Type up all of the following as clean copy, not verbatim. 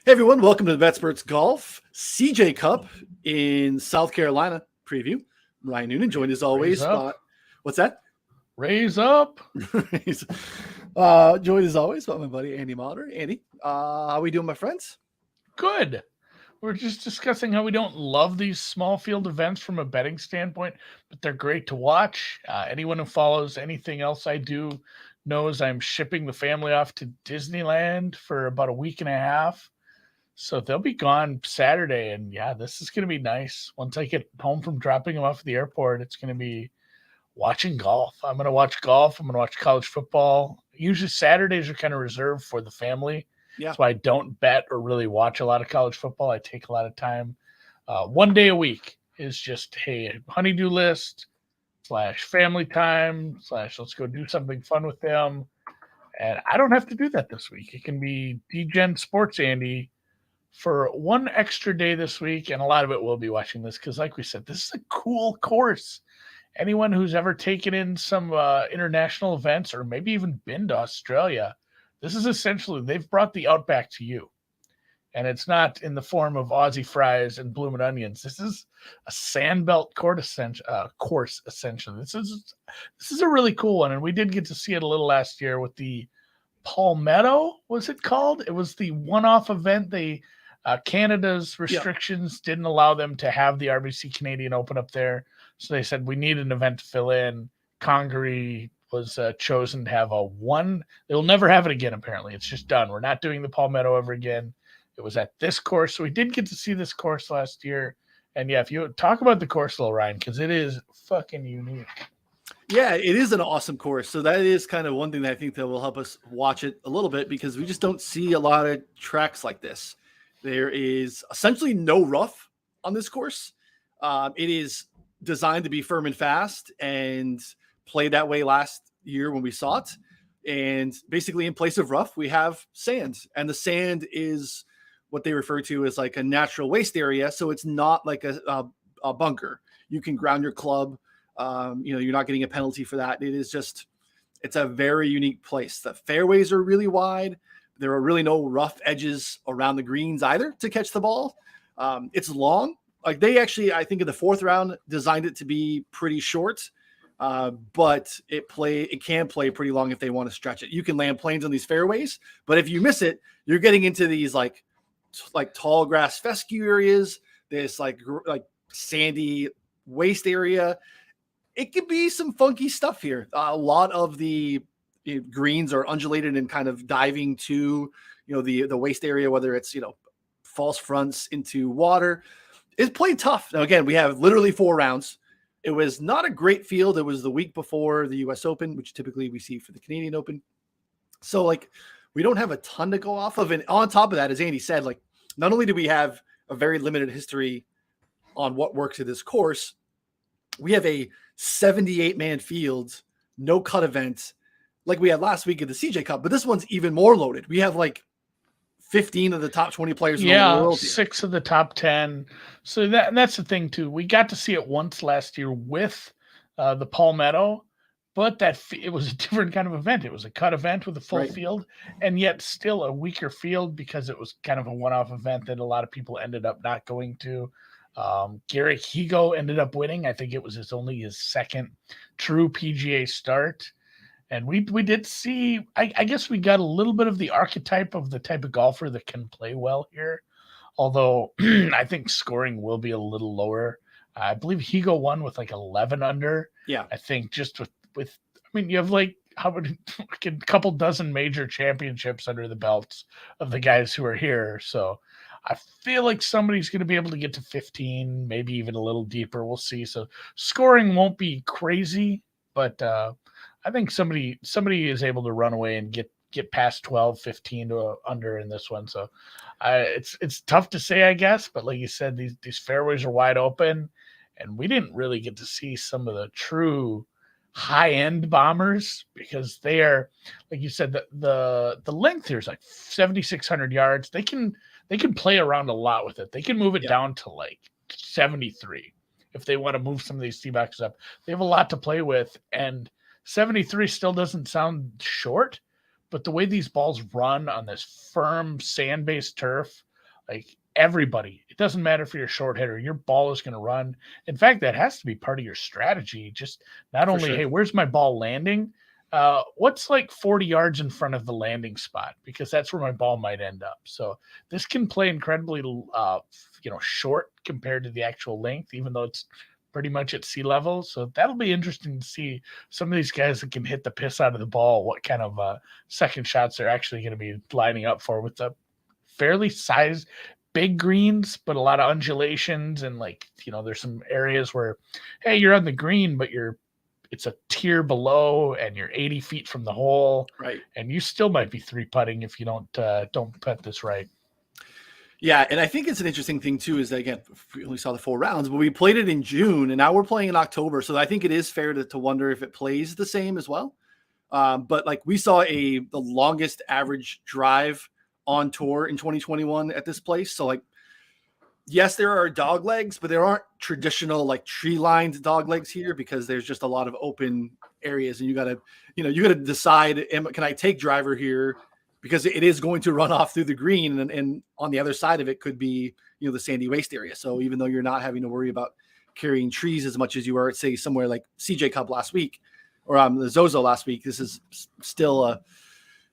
Hey everyone, welcome to the Vetsperts Golf CJ Cup in South Carolina preview. Ryan Noonan joined as always. What's that? Raise up. Joined as always by my buddy Andy Mauder. Andy, how we doing, my friends? Good. We're just discussing how we don't love these small field events from a betting standpoint, but they're great to watch. Anyone who follows anything else I do knows I'm shipping the family off to Disneyland for about a week and a half. So they'll be gone Saturday. And yeah, this is going to be nice. Once I get home from dropping them off at the airport, it's going to be watching golf. I'm going to watch golf. I'm going to watch college football. Usually Saturdays are kind of reserved for the family. Yeah. That's why I don't bet or really watch a lot of college football. I take a lot of time. 1 day a week is just, hey, honeydew list / family time / let's go do something fun with them. And I don't have to do that this week. It can be DGen Sports Andy for one extra day this week. And a lot of it will be watching this because, like we said, this is a cool course. Anyone who's ever taken in some international events or maybe even been to Australia, this is essentially, they've brought the Outback to you. And it's not in the form of Aussie fries and bloomin' onions. This is a sandbelt course, essentially. This is a really cool one. And we did get to see it a little last year with the Palmetto, was it called? It was the one-off event. Canada's restrictions didn't allow them to have the RBC Canadian Open up there. So they said, we need an event to fill in. Congaree was chosen to have a one. They'll never have it again, apparently. It's just done. We're not doing the Palmetto ever again. It was at this course. So we did get to see this course last year. And yeah, if you talk about the course a little, Ryan, because it is fucking unique. Yeah, it is an awesome course. So that is kind of one thing that I think that will help us watch it a little bit because we just don't see a lot of tracks like this. There is essentially no rough on this course. It is designed to be firm and fast and played that way last year when we saw it. And basically in place of rough, we have sand. And the sand is what they refer to as like a natural waste area. So it's not like a bunker. You can ground your club. You're not getting a penalty for that. It's a very unique place. The fairways are really wide. There are really no rough edges around the greens either to catch the ball. It's long. Like they actually, I think in the fourth round, designed it to be pretty short, but it can play pretty long if they want to stretch it. You can land planes on these fairways, but if you miss it, you're getting into these like tall grass fescue areas. This like sandy waste area. It could be some funky stuff here. A lot of the greens are undulated and kind of diving to, the waste area, whether it's, false fronts into water. It's played tough. Now, again, we have literally 4 rounds. It was not a great field. It was the week before the US Open, which typically we see for the Canadian Open. So we don't have a ton to go off of. And on top of that, as Andy said, not only do we have a very limited history on what works at this course, we have a 78-man field, no cut event like we had last week at the CJ Cup, but this one's even more loaded. We have 15 of the top 20 players in the world here. 6 of the top 10. So that's the thing too. We got to see it once last year with the Palmetto, but it was a different kind of event. It was a cut event with a full field, and yet still a weaker field because it was kind of a one-off event that a lot of people ended up not going to. Garrick Higgo ended up winning. I think it was only his second true PGA start. And we did see, I guess we got a little bit of the archetype of the type of golfer that can play well here. Although I think scoring will be a little lower. I believe Higgo won with 11 under. Yeah. I think just with you have how many a couple dozen major championships under the belts of the guys who are here. So I feel like somebody's going to be able to get to 15, maybe even a little deeper. We'll see. So scoring won't be crazy, but I think somebody is able to run away and get past 12, 15 to under in this one. So it's tough to say, I guess. But like you said, these fairways are wide open, and we didn't really get to see some of the true high-end bombers because they are, like you said, the length here is 7,600 yards. They can play around a lot with it. They can move it down to 73 if they want to move some of these tee boxes up. They have a lot to play with, and 73 still doesn't sound short, but the way these balls run on this firm sand-based turf, Like everybody, it doesn't matter if you're a short hitter, your ball is going to run. In fact, that has to be part of your strategy. Just not For only, sure. hey, where's my ball landing? What's like 40 yards in front of the landing spot? Because that's where my ball might end up. So this can play incredibly, short compared to the actual length, even though it's pretty much at sea level. So that'll be interesting to see some of these guys that can hit the piss out of the ball, what kind of second shots they're actually going to be lining up for with the fairly sized big greens, but a lot of undulations. And there's some areas where, hey, you're on the green, but it's a tier below and you're 80 feet from the hole. Right. And you still might be 3-putting if you don't putt this right. Yeah, and I think it's an interesting thing too is that, again, we only saw the 4 rounds, but we played it in June and now we're playing in October. So I think it is fair to wonder if it plays the same as well. But like we saw the longest average drive on tour in 2021 at this place. So like, yes, there are dog legs, but there aren't traditional like tree lined dog legs here because there's just a lot of open areas and you gotta decide, can I take driver here? Because it is going to run off through the green and on the other side of it could be, the sandy waste area. So even though you're not having to worry about carrying trees as much as you were at, say, somewhere like CJ Cup last week or the Zozo last week, this is still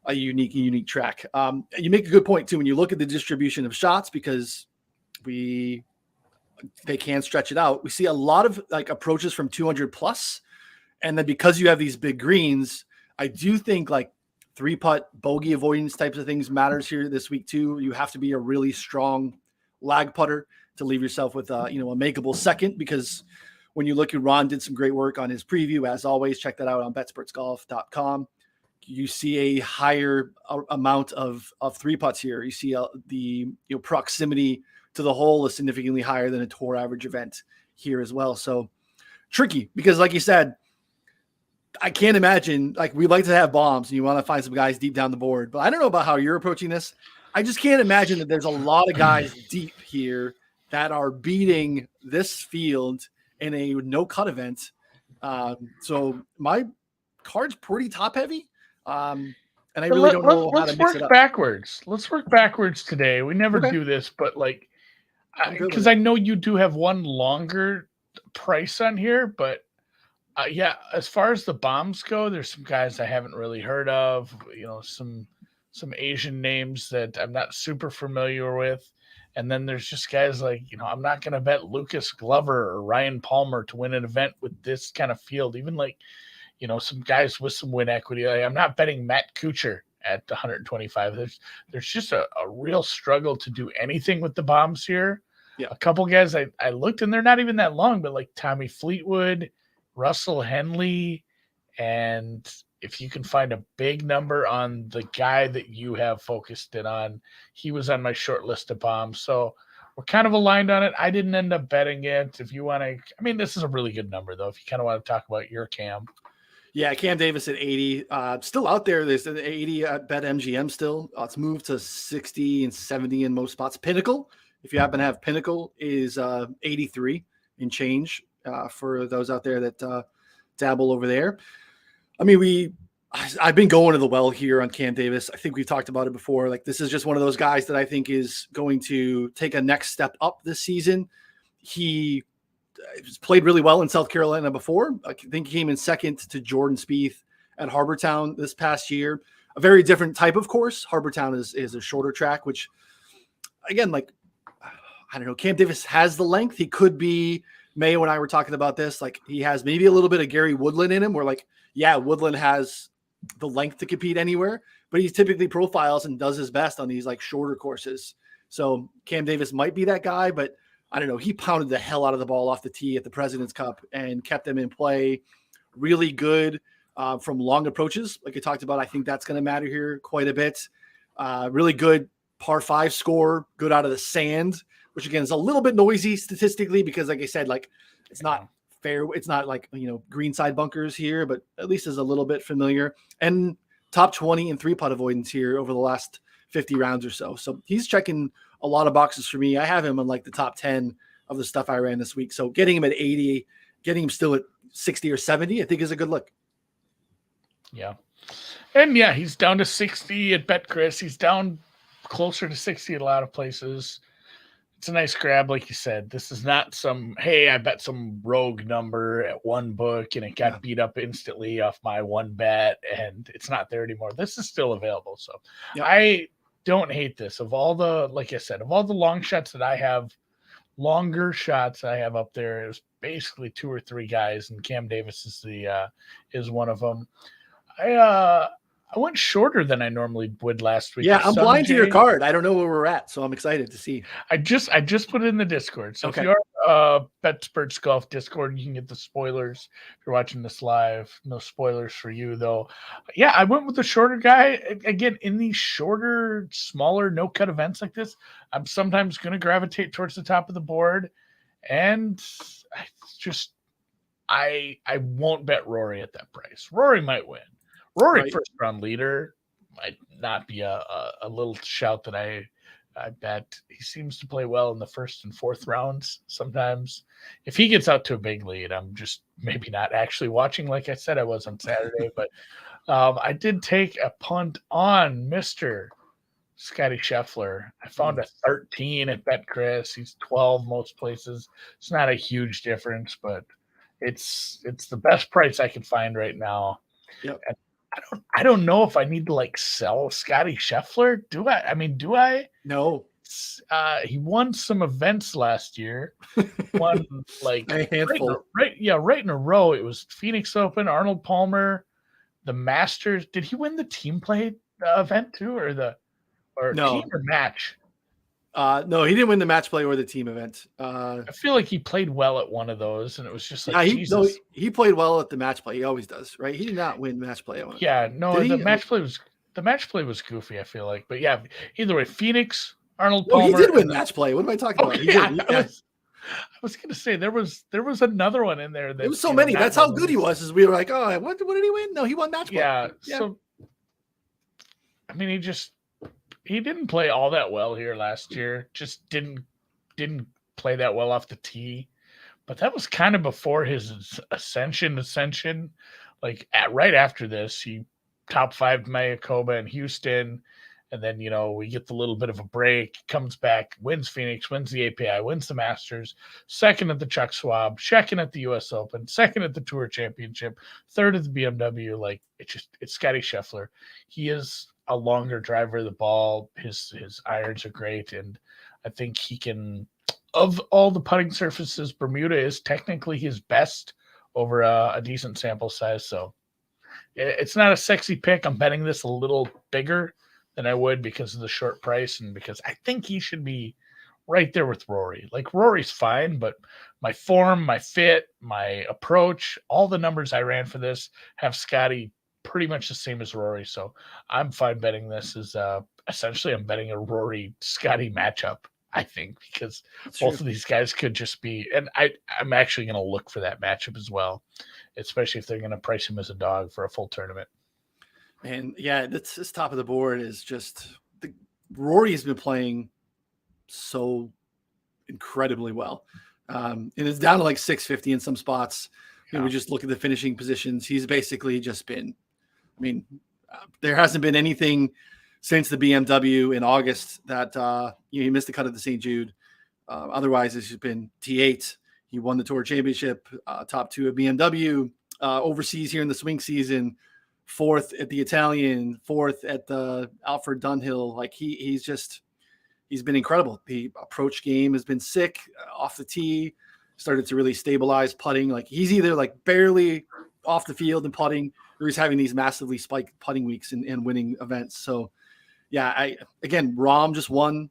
a unique track. You make a good point too, when you look at the distribution of shots, because they can stretch it out. We see a lot of like approaches from 200 plus. And then because you have these big greens, I do think like 3-putt bogey avoidance types of things matters here this week too. You have to be a really strong lag putter to leave yourself with a makeable second, because when you look at Ron did some great work on his preview, as always, check that out on betsportsgolf.com. You see a higher amount of 3-putts here. You see the proximity to the hole is significantly higher than a tour average event here as well. So tricky because like you said, I can't imagine, like, we like to have bombs and you want to find some guys deep down the board, but I don't know about how you're approaching this. I just can't imagine that there's a lot of guys deep here that are beating this field in a no cut event. So my card's pretty top heavy. And I really don't know how to mix it up. Backwards. Let's work backwards today. We never do this, but because I know you do have one longer price on here, but as far as the bombs go, there's some guys I haven't really heard of, some Asian names that I'm not super familiar with. And then there's just guys like, I'm not going to bet Lucas Glover or Ryan Palmer to win an event with this kind of field, even some guys with some win equity. I'm not betting Matt Kuchar at 125. There's just a real struggle to do anything with the bombs here. Yeah. A couple guys I looked and they're not even that long, but like Tommy Fleetwood, Russell Henley, and if you can find a big number on the guy that you have focused in on, he was on my short list of bombs. So we're kind of aligned on it. I didn't end up betting it. If you want to, this is a really good number though, if you kind of want to talk about your Cam. Yeah, Cam Davis at 80. Still out there. There's an 80 at BetMGM still. It's moved to 60 and 70 in most spots. Pinnacle, if you happen to have Pinnacle, is 83 and change for those out there that dabble over there. I've been going to the well here on Cam Davis. I think we've talked about it before. Like, this is just one of those guys that I think is going to take a next step up this season. He played really well in South Carolina before. I think he came in second to Jordan Spieth at Harbor Town this past year. A very different type of course. Harbor Town is a shorter track, which, again, like, I don't know, Cam Davis has the length. He could be, Mayo and I were talking about this, like, he has maybe a little bit of Gary Woodland in him, where, like, yeah, Woodland has the length to compete anywhere, but he typically profiles and does his best on these like shorter courses. So Cam Davis might be that guy, but I don't know. He pounded the hell out of the ball off the tee at the President's Cup and kept them in play. Really good from long approaches. Like I talked about, I think that's going to matter here quite a bit. Really good par 5 score, good out of the sand, which again is a little bit noisy statistically because, like I said, like, it's not fair. It's not like, greenside bunkers here, but at least is a little bit familiar. And top 20 in 3-putt avoidance here over the last 50 rounds or so. So he's checking a lot of boxes for me. I have him on like the top 10 of the stuff I ran this week. So getting him at 80, getting him still at 60 or 70, I think is a good look. Yeah. And yeah, he's down to 60 at BetChris. He's down closer to 60 at a lot of places. It's a nice grab, like you said. This is not some, hey, I bet some rogue number at one book and it got beat up instantly off my one bet and it's not there anymore. This is still available. So I don't hate this. Of all the, like I said, of all the long shots that I have, longer shots I have up there, it was basically 2 or 3 guys, and Cam Davis is one of them. I went shorter than I normally would last week. Yeah, I'm blind to your card. I don't know where we're at, so I'm excited to see. I just put it in the Discord. So if you are BetSperts Golf Discord, you can get the spoilers if you're watching this live. No spoilers for you though. Yeah, I went with the shorter guy. Again, in these shorter, smaller, no-cut events like this, I'm sometimes going to gravitate towards the top of the board, and I won't bet Rory at that price. Rory might win. Rory, first round leader, might not be a little shout that I bet. He seems to play well in the first and fourth rounds sometimes. If he gets out to a big lead, I'm just maybe not actually watching like I said I was on Saturday. But I did take a punt on Mr. Scottie Scheffler. I found a 13 at BetChris. He's 12 most places. It's not a huge difference, but it's the best price I can find right now. Yep. And I don't know if I need to like sell Scottie Scheffler. Do I? I mean, do I? No. He won some events last year. Won like a handful. Right in a row. It was Phoenix Open, Arnold Palmer, the Masters. Did he win the team play event too, or no. team or match? No, he didn't win the match play or the team event. I feel like he played well at one of those, and it was just like Jesus. He played well at the match play. He always does, right? He did not win match play. Match play was goofy. I feel like, but yeah, either way, Phoenix, Arnold Palmer. He did win match play. What am I talking about? I was gonna say there was another one in there. There was so many. That's how good he was. Is we were like, oh, what did he win? No, he won match play. Yeah. So, I mean, he didn't play all that well here last year. Just didn't play that well off the tee. But that was kind of before his ascension. Like right after this, he top 5 Mayakoba in Houston. And then, we get the little bit of a break, comes back, wins Phoenix, wins the API, wins the Masters, second at the Chuck Schwab, second at the US Open, second at the Tour Championship, third at the BMW. Like it's Scottie Scheffler. He is a longer driver of the ball. His irons are great. And I think he can, of all the putting surfaces, Bermuda is technically his best over a decent sample size. So it's not a sexy pick. I'm betting this a little bigger than I would because of the short price and because I think he should be right there with Rory. Like Rory's fine, but my form, my fit, my approach, all the numbers I ran for this have Scottie pretty much the same as Rory. So I'm fine betting this is essentially I'm betting a Rory Scottie matchup, I think, because both of these guys could just be, and I'm actually going to look for that matchup as well, especially if they're going to price him as a dog for a full tournament. And yeah, this top of the board is just Rory has been playing so incredibly well. And it's down to like 650 in some spots. Yeah. We just look at the finishing positions. He's basically just been, there hasn't been anything since the BMW in August that he missed the cut at the St. Jude. Otherwise, it's just been T8. He won the Tour Championship, top 2 at BMW, overseas here in the swing season, 4th at the Italian, 4th at the Alfred Dunhill. Like he's been incredible. The approach game has been sick off the tee, started to really stabilize putting. Like he's either like barely off the field and putting, or he's having these massively spiked putting weeks and winning events. So yeah, Rahm just won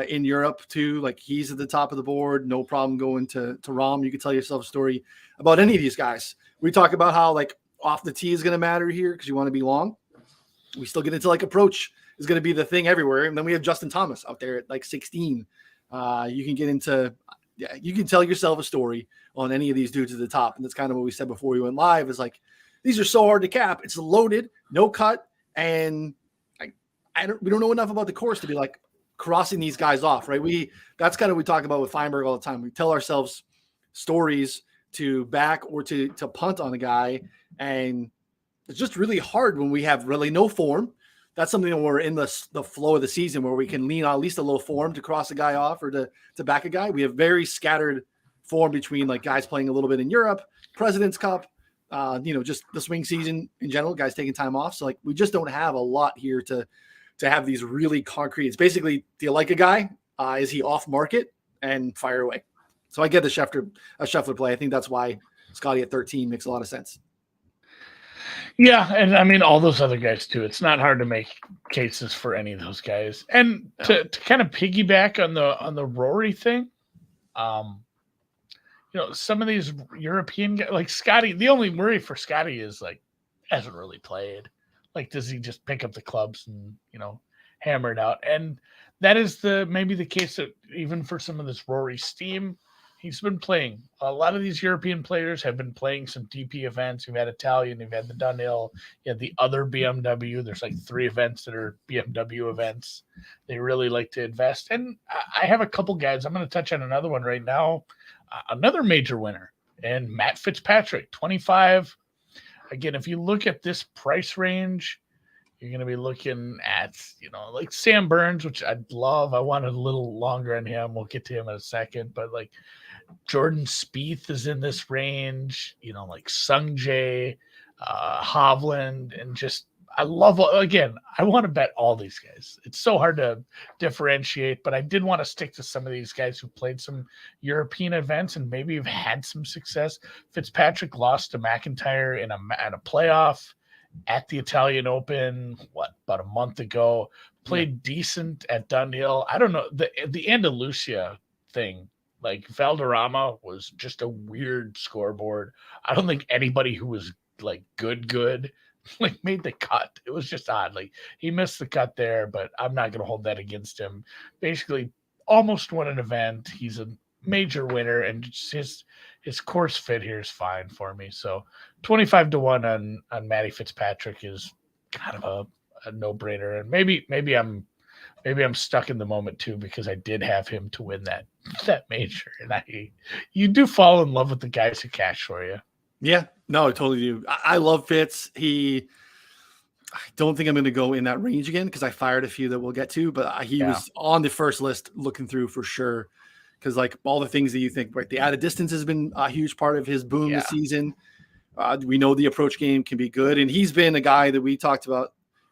in Europe too. Like he's at the top of the board. No problem going to Rahm. You could tell yourself a story about any of these guys. We talk about how like off the tee is going to matter here because you want to be long. We still get into like approach is going to be the thing everywhere. And then we have Justin Thomas out there at like 16. You can get into, you can tell yourself a story on any of these dudes at the top. And that's kind of what we said before we went live is like, these are so hard to cap. It's loaded, no cut. And we don't know enough about the course to be like crossing these guys off, right? That's kind of what we talk about with Feinberg all the time. We tell ourselves stories to back or to punt on a guy. And it's just really hard when we have really no form that's something that we're in the flow of the season where we can lean on at least a little form to cross a guy off or to back a guy. We have very scattered form between like guys playing a little bit in Europe, President's Cup, just the swing season in general, guys taking time off. So like we just don't have a lot here to have these really concrete. It's basically, do you like a guy? Is he off market? And fire away. So I get the Scheffler play. I think that's why Scottie at 13 makes a lot of sense. Yeah, and I mean all those other guys too. It's not hard to make cases for any of those guys. And to kind of piggyback on the Rory thing, some of these European guys, like Scottie, the only worry for Scottie is like hasn't really played. Like, does he just pick up the clubs and hammer it out? And that is maybe the case that even for some of this Rory steam, he's been playing. A lot of these European players have been playing some DP events. You've had Italian, you've had the Dunhill, you had the other BMW. There's like 3 events that are BMW events. They really like to invest. And I have a couple guys. I'm going to touch on another one right now. Another major winner, and Matt Fitzpatrick, 25. Again, if you look at this price range, you're going to be looking at, like Sam Burns, which I'd love. I wanted a little longer on him. We'll get to him in a second. But like Jordan Spieth is in this range, like Sung Jae, Hovland, and just I love, again, I want to bet all these guys. It's so hard to differentiate, but I did want to stick to some of these guys who played some European events and maybe have had some success. Fitzpatrick lost to McIntyre in a playoff at the Italian Open, about a month ago. Played decent at Dunhill. I don't know, the Andalusia thing, like Valderrama was just a weird scoreboard. I don't think anybody who was like good like made the cut. It was just odd. Like he missed the cut there, but I'm not going to hold that against him. Basically almost won an event. He's a major winner, and just his course fit here is fine for me. So 25-1 on Matty Fitzpatrick is kind of a no-brainer. And maybe I'm stuck in the moment too, because I did have him to win that major. And you do fall in love with the guys who cash for you. Yeah, no, I totally do. I love Fitz. I don't think I'm going to go in that range again because I fired a few that we'll get to, but he was on the first list looking through for sure. Because like all the things that you think, right? The added distance has been a huge part of his boom this season. We know the approach game can be good, and he's been a guy that we talked about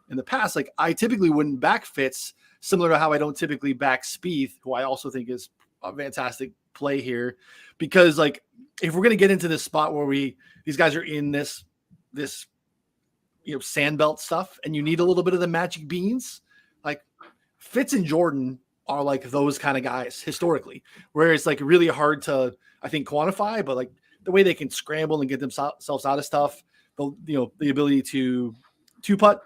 in the past. Like I typically wouldn't back Fitz, similar to how I don't typically back Spieth, who I also think is a fantastic play here, because like if we're going to get into this spot where these guys are in this sandbelt stuff, and you need a little bit of the magic beans, like Fitz and Jordan are like those kind of guys historically, where it's like really hard to, I think, quantify, but like the way they can scramble and get themselves out of stuff, the ability to putt,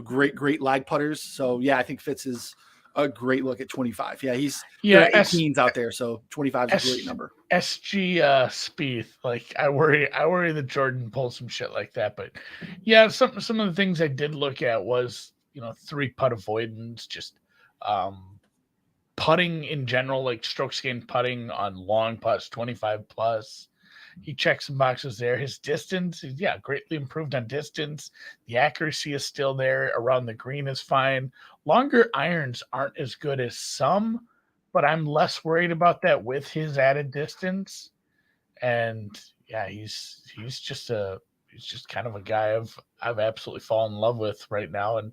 great lag putters. So yeah, I think Fitz is a great look at 25. Yeah, he's 18s out there, so 25 is a great number. SG Spieth, like I worry that Jordan pulls some shit like that. But yeah, some of the things I did look at was 3-putt avoidance, just putting in general, like strokes gained putting on long putts, 25 plus. He checks some boxes there. His distance is, greatly improved on distance. The accuracy is still there. Around the green is fine. Longer irons aren't as good as some, but I'm less worried about that with his added distance. And yeah, he's just kind of a guy I've absolutely fallen in love with right now. And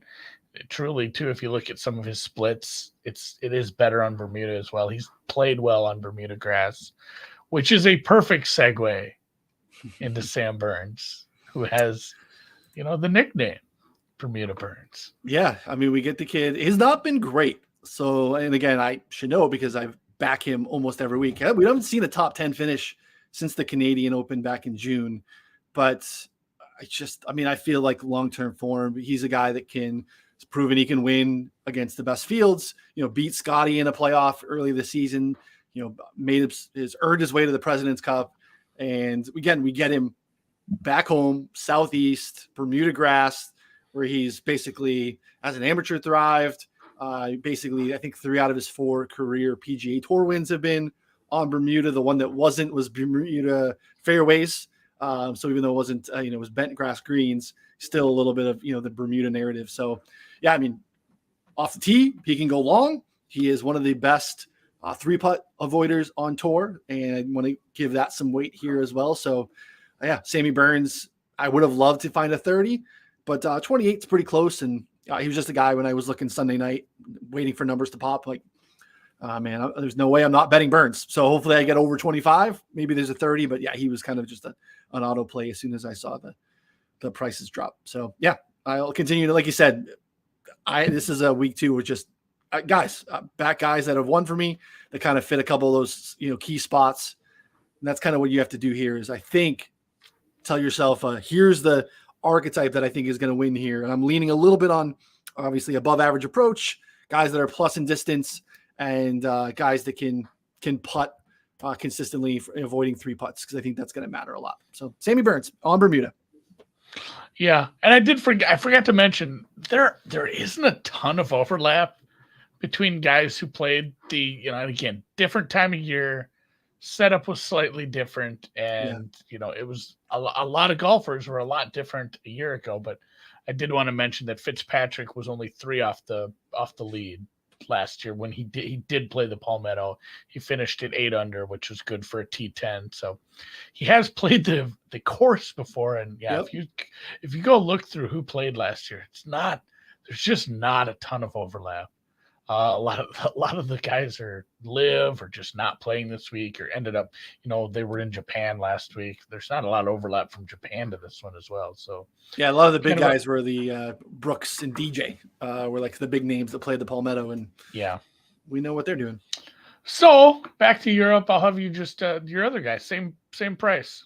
truly too, if you look at some of his splits, it is better on Bermuda as well. He's played well on Bermuda grass, which is a perfect segue into Sam Burns, who has, the nickname Bermuda Burns. Yeah, I mean, we get the kid. He's not been great. So, and again, I should know because I back him almost every week. We haven't seen a top 10 finish since the Canadian Open back in June. But I feel like long-term form, he's a guy that can proven he can win against the best fields, beat Scottie in a playoff early this season, earned his way to the President's Cup. And again, we get him back home, Southeast, Bermuda grass, where he's basically, as an amateur, thrived. I think 3 out of his 4 career PGA Tour wins have been on Bermuda. The one that wasn't was Bermuda fairways. So even though it wasn't, it was bent grass greens, still a little bit of, the Bermuda narrative. So yeah, I mean, off the tee, he can go long. He is one of the best 3-putt avoiders on tour. And I want to give that some weight here as well. So yeah, Sammy Burns, I would have loved to find a 30, but 28 is pretty close. And he was just a guy when I was looking Sunday night, waiting for numbers to pop, like, man, there's no way I'm not betting Burns. So hopefully I get over 25. Maybe there's a 30, but yeah, he was kind of just an auto play as soon as I saw the prices drop. So yeah, I'll continue to, like you said, this is a week 2 with just guys, back guys that have won for me that kind of fit a couple of those, key spots. And that's kind of what you have to do here is I think tell yourself, here's the archetype that I think is going to win here. And I'm leaning a little bit on obviously above average approach, guys that are plus in distance, and guys that can putt consistently, avoiding 3 putts, because I think that's going to matter a lot. So Sammy Burns on Bermuda. Yeah, and I forgot to mention there isn't a ton of overlap between guys who played the, again, different time of year, setup was slightly different, and it was a lot of golfers were a lot different a year ago. But I did want to mention that Fitzpatrick was only 3 off the lead last year when he did play the Palmetto. He finished at 8 under, which was good for a T10. So he has played the course before, and if you go look through who played last year, there's just not a ton of overlap. A lot of the guys are live or just not playing this week, or ended up, they were in Japan last week. There's not a lot of overlap from Japan to this one as well. So yeah, a lot of the big guys were the Brooks and DJ were like the big names that played the Palmetto, and yeah, we know what they're doing. So back to Europe, I'll have you just your other guy, same price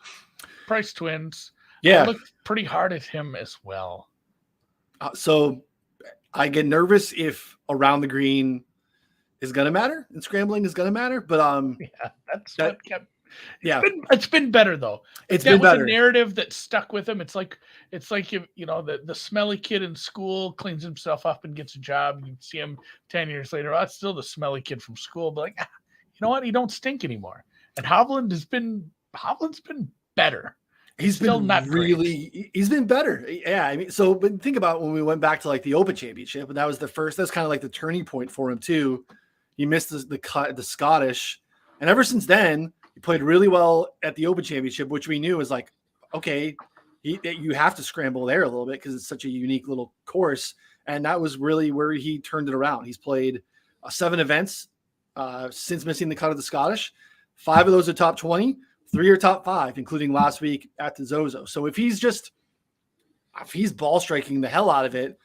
twins. Yeah, I looked pretty hard at him as well. So I get nervous if around the green is going to matter and scrambling is going to matter. But what kept. Yeah, it's been better though. It's been better. A narrative that stuck with him. It's like if, the smelly kid in school cleans himself up and gets a job. You see him 10 years later. Oh, it's still the smelly kid from school. But you know what? He don't stink anymore. And Hovland's been better. He's been he's been better. Yeah. I mean, but think about when we went back to like the Open Championship, and that was that's kind of like the turning point for him too. He missed the Scottish, and ever since then he played really well at the Open Championship, which we knew was like, okay, you have to scramble there a little bit because it's such a unique little course. And that was really where he turned it around. He's played 7 events since missing the cut of the Scottish. 5 of those are top 20. 3 are top 5, including last week at the Zozo. So if he's ball striking the hell out of it,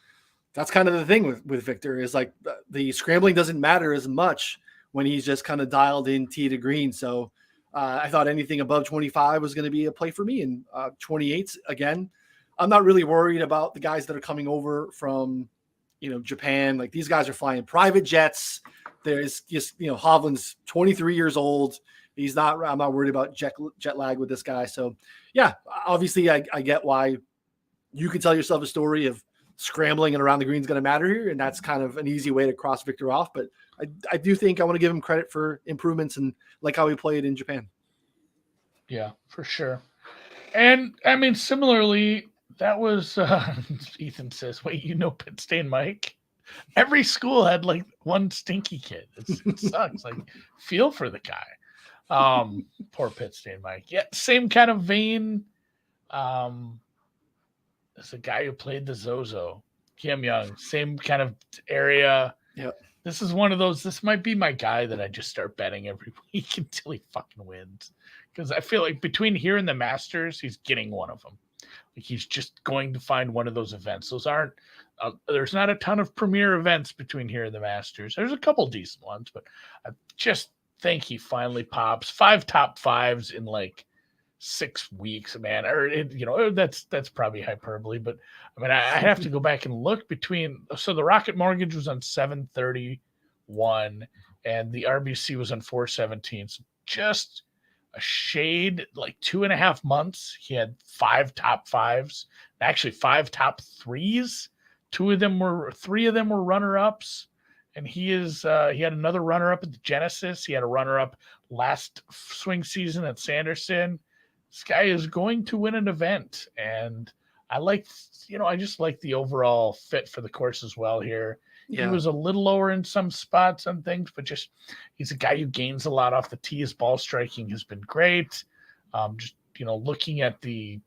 that's kind of the thing with Viktor is like the scrambling doesn't matter as much when he's just kind of dialed in tee to green. So I thought anything above 25 was going to be a play for me. And 28 again, I'm not really worried about the guys that are coming over from, Japan. Like these guys are flying private jets. There's just, Hovland's 23 years old. I'm not worried about jet lag with this guy. So yeah, obviously I get why you could tell yourself a story of scrambling and around the green is going to matter here. And that's kind of an easy way to cross Viktor off. But I do think I want to give him credit for improvements and like how he played in Japan. Yeah, for sure. And I mean, similarly, that was, Ethan says, wait, Pit Stain Mike? Every school had like one stinky kid. It sucks. Like feel for the guy. Poor Pit Stain Mike. Yeah, same kind of vein. As a guy who played the Zozo, Kim Young, same kind of area. Yep. This is one of those. This might be my guy that I just start betting every week until he fucking wins. Because I feel like between here and the Masters, he's getting one of them. Like he's just going to find one of those events. Those aren't. There's not a ton of premier events between here and the Masters. There's a couple decent ones, but I just think he finally pops 5 top 5s in like 6 weeks, man. Or that's probably hyperbole, but I mean I have to go back and look between. So the Rocket Mortgage was on 731 and the RBC was on 417. So just a shade, like 2.5 months. He had 5 top 5s, actually 5 top 3s. 3 of them were runner-ups. And he had another runner-up at the Genesis. He had a runner-up last swing season at Sanderson. this guy is going to win an event. And I just like the overall fit for the course as well here. He was a little lower in some spots on things, but just he's a guy who gains a lot off the tee. His ball striking has been great. Looking at the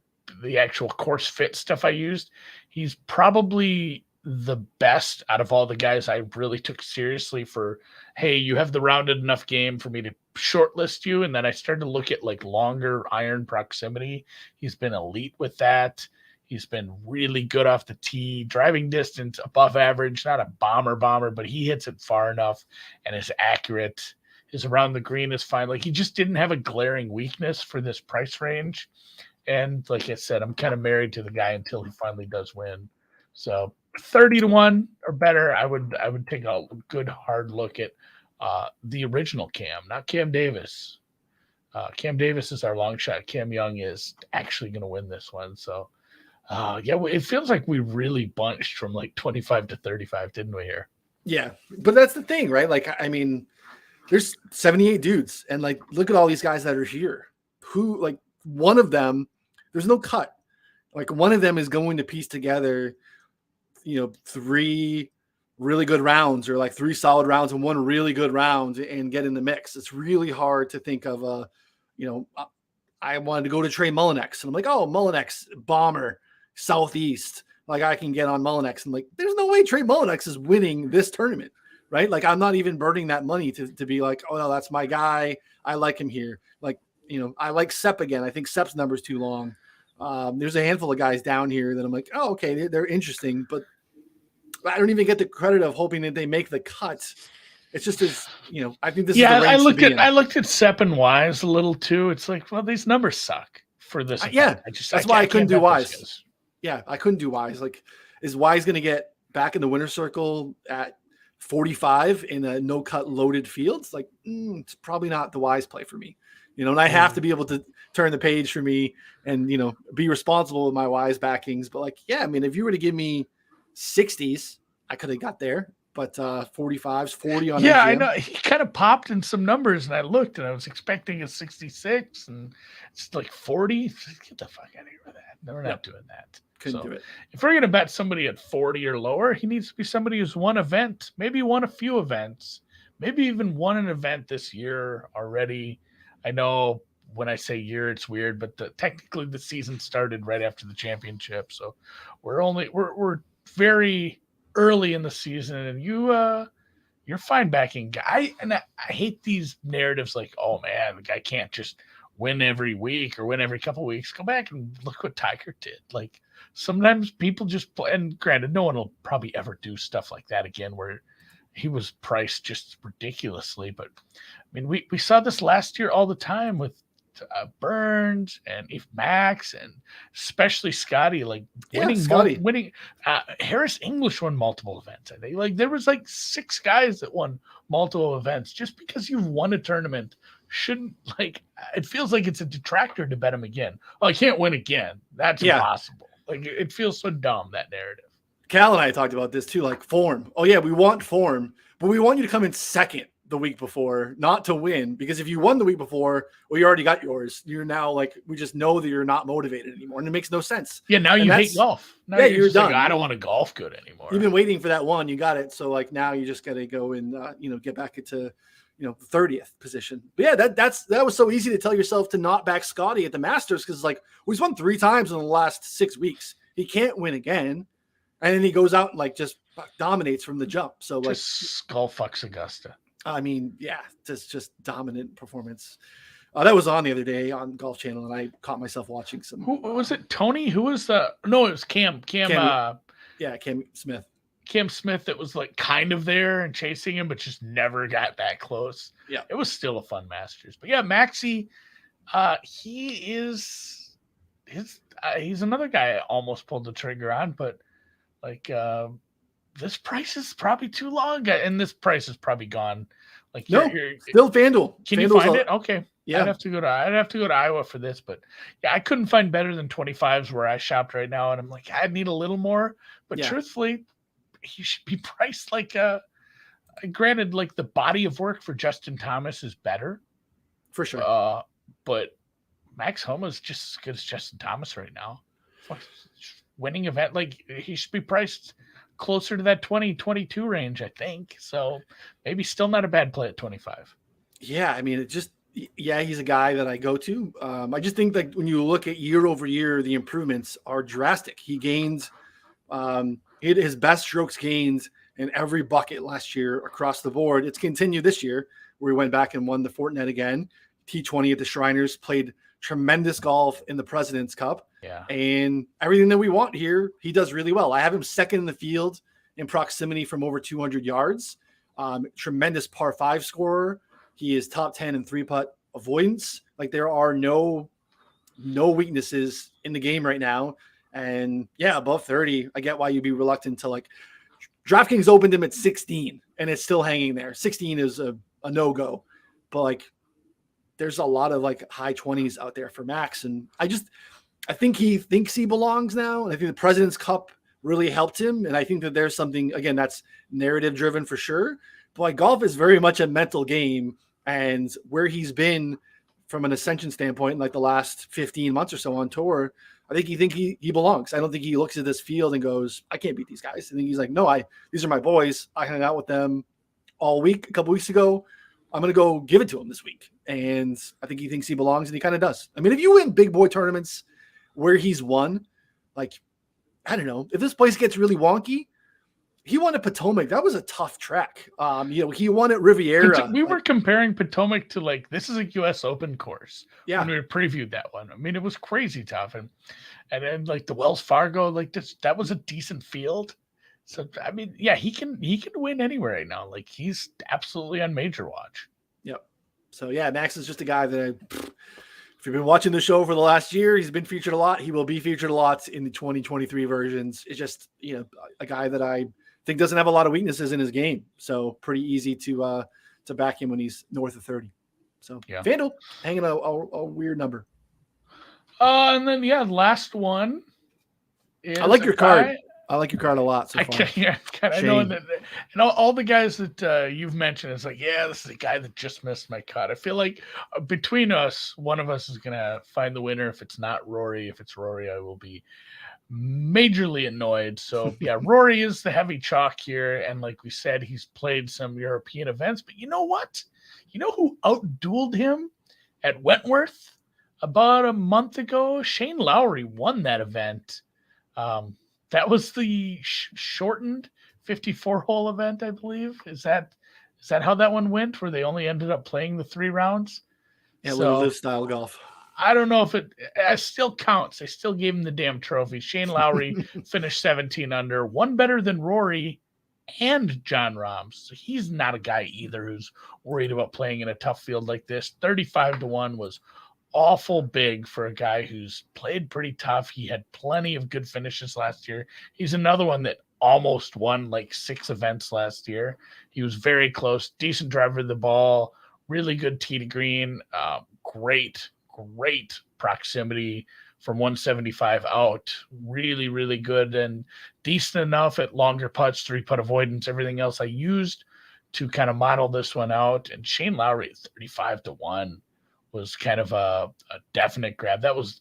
actual course fit stuff I used, he's probably the best out of all the guys I really took seriously for, hey, you have the rounded enough game for me to shortlist you. And then I started to look at like longer iron proximity. He's been elite with that. He's been really good off the tee, driving distance above average, not a bomber, but he hits it far enough and is accurate. His around the green is fine. Like, he just didn't have a glaring weakness for this price range. And like I said, I'm kind of married to the guy until he finally does win. So 30-1 or better, I would take a good hard look at the original Cam, not Cam Davis. Cam Davis is our long shot. Cam Young is actually going to win this one. So it feels like we really bunched from like 25 to 35, didn't we here? Yeah, but that's the thing, right? Like, I mean, there's 78 dudes, and like, look at all these guys that are here. Who, like, one of them, there's no cut. Like, one of them is going to piece together, 3 really good rounds, or like 3 solid rounds and 1 really good round, and get in the mix. It's really hard to think of I wanted to go to Trey Mullinex, and I'm like, oh, Mullinex, bomber, Southeast. Like, I can get on Mullinex. And like, there's no way Trey Mullinex is winning this tournament, right? Like, I'm not even burning that money to be like, oh no, that's my guy. I like him here. Like, I like Sepp again. I think Sepp's number's too long. There's a handful of guys down here that I'm like, oh, okay, they're interesting, but I don't even get the credit of hoping that they make the cut. It's just as, I think this is the range I looked at Sepp and Wise a little too. It's like, well, these numbers suck for this. That's why I couldn't do Wise. Yeah, I couldn't do Wise. Like, is Wise going to get back in the winner's circle at 45 in a no-cut loaded field? Like, it's probably not the Wise play for me. And I have to be able to turn the page for me and, be responsible with my Wise backings. But like, yeah, I mean, if you were to give me 60s, I could have got there. But 45s, 40 on Yeah, MGM. I know. He kind of popped in some numbers, and I looked, and I was expecting a 66, and it's like 40. Get the fuck out of here with that. No, we're not doing that. Couldn't do it. If we're going to bet somebody at 40 or lower, he needs to be somebody who's won event, maybe won a few events, maybe even won an event this year already. I know when I say year, it's weird, but technically the season started right after the championship. So we're very early in the season, and you're fine backing guy. And I hate these narratives like, oh man, the guy can't just win every week or win every couple of weeks. Go back and look what Tiger did. Like, sometimes people just play, and granted, no one will probably ever do stuff like that again where he was priced just ridiculously. But I mean, we saw this last year all the time with Burns and Max, and especially Scottie, like winning. Harris English won multiple events. I think like there was like 6 guys that won multiple events. Just because you've won a tournament shouldn't, like, it feels like it's a detractor to bet him again. Oh, I can't win again. That's impossible. Like, it feels so dumb, that narrative. Cal and I talked about this too, like form. Oh yeah, we want form, but we want you to come in second the week before, not to win. Because if you won the week before, well, you already got yours. You're now like, we just know that you're not motivated anymore, and it makes no sense. Yeah, now you hate golf. Now you're done. Like, I don't want to golf good anymore. You've been waiting for that one, you got it. So like, now you just got to go and get back into 30th position. But yeah, that was so easy to tell yourself to not back Scottie at the Masters, because like, he's won 3 times in the last 6 weeks. He can't win again. And then he goes out and like just dominates from the jump. So like, skull fucks Augusta. I mean, yeah, just dominant performance. That was on the other day on Golf Channel, and I caught myself watching some. Who was it? Tony? Who was no, it was Cam. Cam Smith. Cam Smith that was like kind of there and chasing him, but just never got that close. Yeah. It was still a fun Masters. But yeah, Maxey, he's another guy I almost pulled the trigger on, but like this price is probably too long, and this price is probably gone. Like, no, still FanDuel. Can you find it? Okay. Yeah. I'd have to go to Iowa for this, but yeah, I couldn't find better than 25s where I shopped right now, and I'm like, I need a little more. But truthfully, he should be priced like granted, like the body of work for Justin Thomas is better for sure. But Max Homa's just as good as Justin Thomas right now. Winning event, like he should be priced closer to that 2022 range, I think. So maybe still not a bad play at 25. Yeah, I mean, he's a guy that I go to. I just think that when you look at year over year, the improvements are drastic. He gained he had his best strokes gains in every bucket last year across the board. It's continued this year where he went back and won the Fortinet again. T20 at the Shriners, played tremendous golf in the President's Cup. Yeah. And everything that we want here, he does really well. I have him second in the field in proximity from over 200 yards. Tremendous par 5 scorer. He is top 10 in 3-putt avoidance. Like there are no weaknesses in the game right now. And yeah, above 30, I get why you'd be reluctant to like DraftKings opened him at 16 and it's still hanging there. 16 is a no-go, but like there's a lot of like high 20s out there for Max. And I think he thinks he belongs now. And I think the President's Cup really helped him. And I think that there's something, again, that's narrative driven for sure. But like golf is very much a mental game, and where he's been from an ascension standpoint in like the last 15 months or so on tour, I think he belongs. I don't think he looks at this field and goes, I can't beat these guys. I think he's like, no, these are my boys. I hung out with them all week, a couple weeks ago. I'm going to go give it to him this week. And I think he thinks he belongs, and he kind of does. I mean, if you win big boy tournaments where he's won, like, I don't know, if this place gets really wonky, he won at Potomac. That was a tough track. He won at Riviera. We were comparing Potomac to like, this is a US Open course. Yeah. When we previewed that one. I mean, it was crazy tough. And then like the Wells Fargo, like that was a decent field. So, I mean, yeah, he can win anywhere right now. Like he's absolutely on major watch. Yep. So yeah, Max is just a guy that if you've been watching the show for the last year, he's been featured a lot. He will be featured a lot in the 2023 versions. It's just, a guy that I think doesn't have a lot of weaknesses in his game. So pretty easy to back him when he's north of 30. So yeah. FanDuel hanging a weird number. And then last one. I like your card. I like your card a lot so far. I know that, and all the guys that you've mentioned, it's like, yeah, this is a guy that just missed my cut. I feel like between us, one of us is going to find the winner. If it's not Rory, if it's Rory, I will be majorly annoyed. So yeah, Rory is the heavy chalk here. And like we said, he's played some European events, but you know what? You know who outdueled him at Wentworth about a month ago? Shane Lowry won that event. That was the shortened 54-hole event, I believe. Is that how that one went, where they only ended up playing the 3 rounds? Yeah, little live style golf. I don't know if it still counts. I still gave him the damn trophy. Shane Lowry finished 17 under, one better than Rory and John Rahm. So he's not a guy either who's worried about playing in a tough field like this. 35-1 was awful big for a guy who's played pretty tough. He had plenty of good finishes last year. He's another one that almost won like 6 events last year. He was very close, decent driver of the ball, really good tee to green, great proximity from 175 out. Really, really good and decent enough at longer putts, 3-putt avoidance, everything else I used to kind of model this one out. And Shane Lowry at 35-1 was kind of a definite grab. That was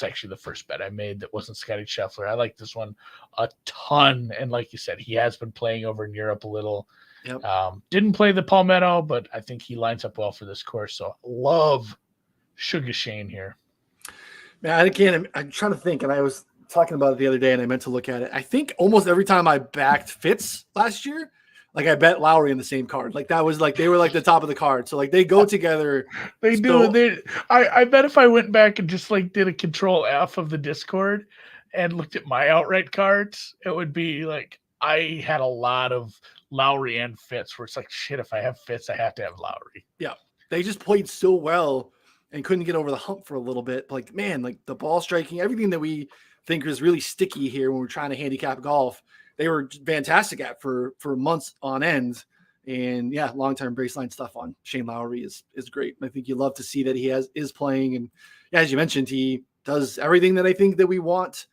actually the first bet I made that wasn't Scottie Scheffler. I like this one a ton. And like you said, he has been playing over in Europe a little. Yep. Didn't play the Palmetto, but I think he lines up well for this course. So love Sugar Shane here. Man, I'm trying to think, and I was talking about it the other day, and I meant to look at it. I think almost every time I backed Fitz last year, like I bet Lowry in the same card. Like that was like they were like the top of the card. So like they go together. They do. I bet if I went back and just like did a Control F of the Discord and looked at my outright cards, it would be like I had a lot of Lowry and Fitz where it's like, shit, if I have Fitz, I have to have Lowry. Yeah. They just played so well and couldn't get over the hump for a little bit. Like, man, like the ball striking, everything that we think is really sticky here when we're trying to handicap golf, they were fantastic at for months on end. And yeah, long-term baseline stuff on Shane Lowry is great. I think you love to see that he is playing. And yeah, as you mentioned, he does everything that I think that we want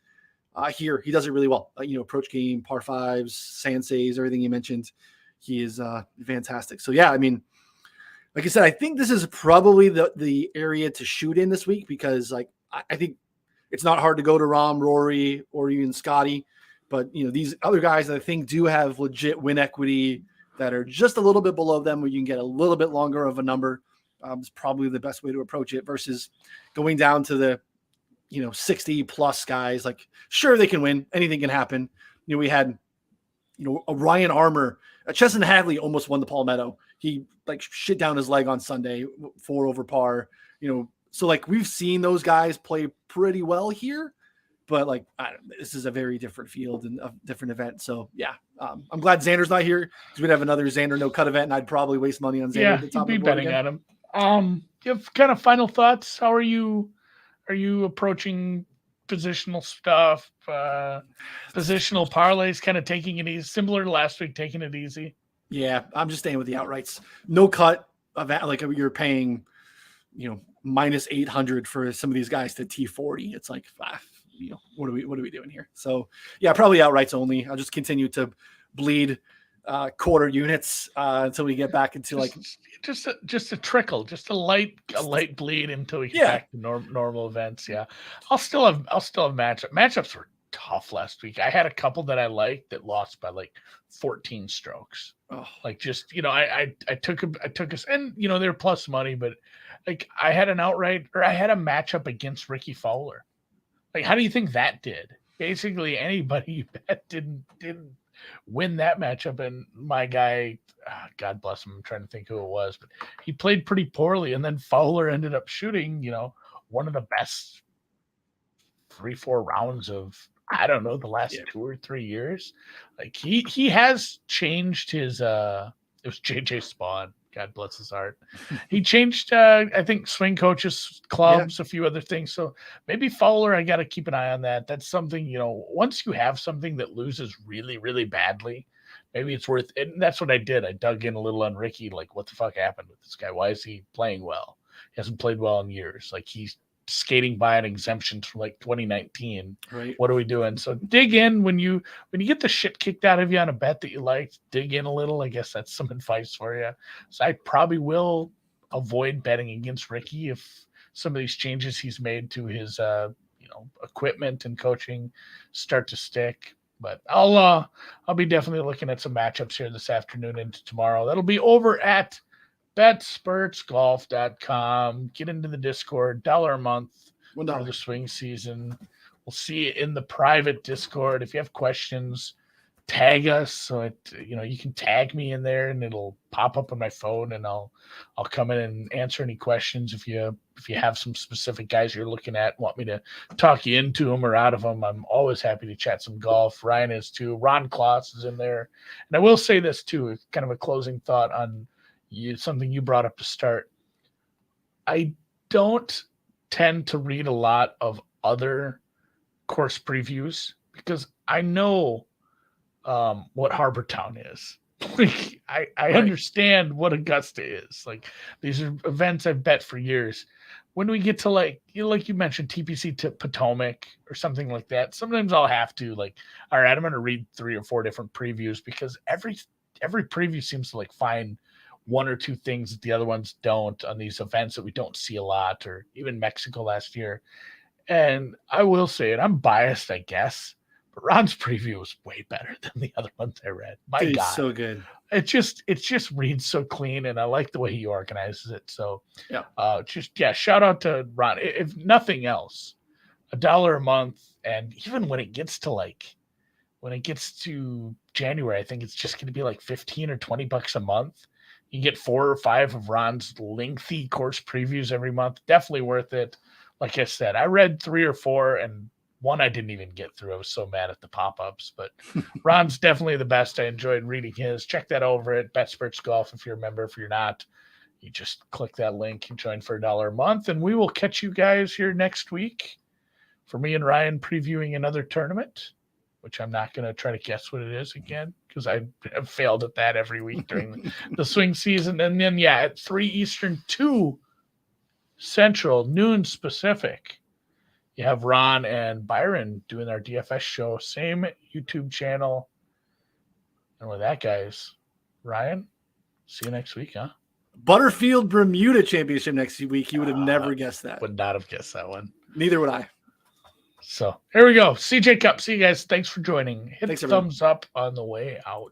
here. He does it really well. Approach game, par 5s, sand saves, everything you mentioned. He is fantastic. So yeah, I mean, like I said, I think this is probably the area to shoot in this week because like I think it's not hard to go to Rahm, Rory, or even Scottie, but these other guys that I think do have legit win equity that are just a little bit below them, where you can get a little bit longer of a number. Is probably the best way to approach it versus going down to the 60 plus guys. Like, sure, they can win, anything can happen. We had a Ryan Armour, Chesson Hadley almost won the Palmetto. He like shit down his leg on Sunday, 4 over par. So like we've seen those guys play pretty well here, but like this is a very different field and a different event. So yeah, I'm glad Xander's not here because we'd have another Xander no cut event, and I'd probably waste money on Xander. Yeah, at the top you'd be of the board betting again. on him. You have kind of final thoughts. How are you? Are you approaching positional stuff? Positional parlays, kind of taking it easy, similar to last week, taking it easy. Yeah, I'm just staying with the outrights. No cut event, like you're paying, minus 800 for some of these guys to T40. It's like, what are we doing here? So yeah, probably outrights only. I'll just continue to bleed quarter units until we get back into like just a trickle, just a light bleed until we get back to normal events. Yeah, I'll still have matchups were tough last week. I had a couple that I liked that lost by like 14 strokes. Oh. Like just I took us, and they were plus money, but like I had a matchup against Ricky Fowler. Like, how do you think that did? Basically, anybody you bet didn't win that matchup, and my guy, God bless him, I'm trying to think who it was, but he played pretty poorly, and then Fowler ended up shooting, one of the best 3-4 rounds of, I don't know, the last 2 or 3 years. Like he has changed his it was JJ Spawn, God bless his heart. He changed I think swing coaches, clubs, a few other things. So maybe Fowler, I got to keep an eye on that. That's something, once you have something that loses really, really badly, maybe it's worth it. And that's what I did. I dug in a little on Ricky, like, what the fuck happened with this guy? Why is he playing well? He hasn't played well in years. Like, he's skating by an exemption from like 2019. Right. What are we doing? So dig in when you get the shit kicked out of you on a bet that you liked. Dig in a little. I guess that's some advice for you. So I probably will avoid betting against Ricky if some of these changes he's made to his equipment and coaching start to stick. But I'll be definitely looking at some matchups here this afternoon into tomorrow. That'll be over at betspurtsgolf.com. Get into the Discord, $1 a month for the swing season. We'll see you in the private Discord. If you have questions, tag us. So you can tag me in there and it'll pop up on my phone, and I'll come in and answer any questions. If you have some specific guys you're looking at, want me to talk you into them or out of them, I'm always happy to chat some golf. Ryan is too. Ron Kloss is in there. And I will say this too, kind of a closing thought on something you brought up to start. I don't tend to read a lot of other course previews because I know what Harbor Town is. Like, I understand what Augusta is. Like, these are events I've bet for years. When we get to like you mentioned TPC to Potomac or something like that, sometimes I'll have to like, all right, I'm going to read 3 or 4 different previews because every preview seems to like find 1 or 2 things that the other ones don't on these events that we don't see a lot, or even Mexico last year. And I will say it, I'm biased, I guess, but Ron's preview was way better than the other ones I read. My God, it's so good. It just reads so clean, and I like the way he organizes it. So shout out to Ron. If nothing else, $1 a month, and even when it gets to January, I think it's just going to be like $15 or $20 a month. You get 4 or 5 of Ron's lengthy course previews every month. Definitely worth it. Like I said, I read 3 or 4, and one I didn't even get through. I was so mad at the pop-ups, but Ron's definitely the best. I enjoyed reading his. Check that over at BetSpurts Golf if you're a member. If you're not, you just click that link and join for $1 a month, and we will catch you guys here next week for me and Ryan previewing another tournament, which I'm not going to try to guess what it is again because I have failed at that every week during the swing season. And then, at 3 Eastern, 2 Central, noon Pacific, you have Ron and Byron doing our DFS show, same YouTube channel. And with that, guys, Ryan, see you next week, huh? Butterfield Bermuda Championship next week. You would have never guessed that. Would not have guessed that one. Neither would I. So here we go. CJ Cup. See you guys. Thanks for joining. Hit Thanks, the everyone. thumbs up on the way out.